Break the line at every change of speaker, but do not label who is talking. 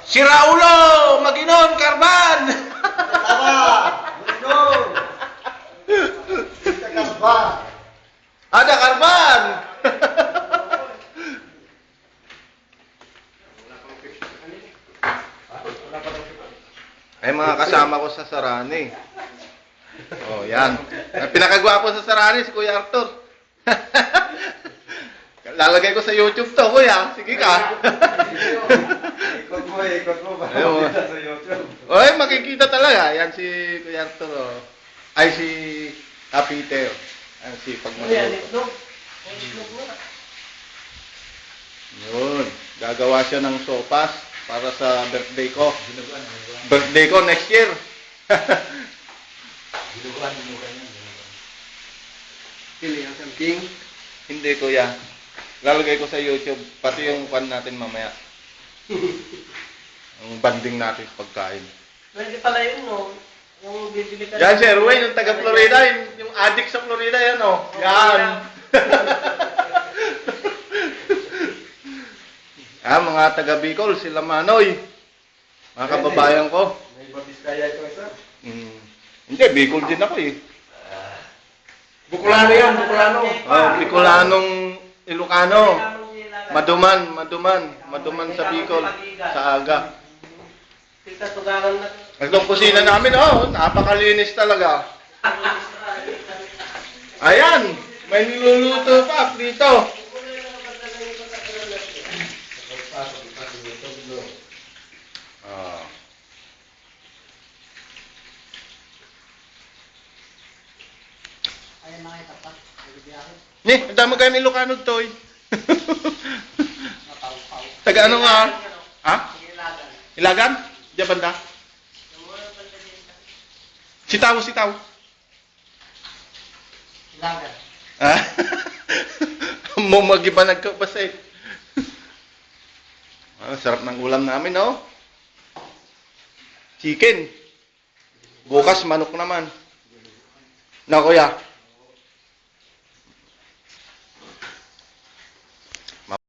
Si Raulo! Maginon! Karban!
Tama! Maginon! Karban!
Ada Karban! Ay, mga kasama ko sa Sarani. Oh, yan. Pinakagwapo sa Sarani si Kuya Arthur. Lalagay ko sa YouTube to, Kuya. Sige ka.
Ikot mo ba?
Ayun.
Sa YouTube.
Oy, makikita talaga. Yan si Kuya Arthur. Oh. Ay, si Peter. Ay, si Pagmaluto. Yun. Gagawa siya ng sopas para sa birthday ko. Birthday ko next year.
King?
Hindi, Kuya. Lalagay ko sa YouTube. Pati yung pan natin mamaya. Ang banding natin sa pagkain.
Pwede pala yun, no? Yung bibili ka...
Yan, Sir Wayne, yung taga Florida, yung addict sa Florida, yan, oh. Yan. Mga taga Bicol, sila Manoy. Mga kababayan ko.
May Babiskaya ito isa?
Hindi, Bicol din ako, eh.
Bukulano yan, Bukulano.
Oh, Bicolanong Ilocano. Maduman sa Bicol, sa Aga.
Kita tugaran na...
Itong kusina namin, oh, napakalinis talaga. Ayan, may niluluto pa dito. Ah.
Ay, makita pa.
Ni, ang dami kayo Ilocano to, eh. Taga ano nga? Ha? Ilagan? Diyan banda? Sitaw.
Ilagan.
Ah? Mag-iba nagkapasay. Sarap ng ulam namin, oh. Chicken. Bukas, manok naman. Na, Kuya.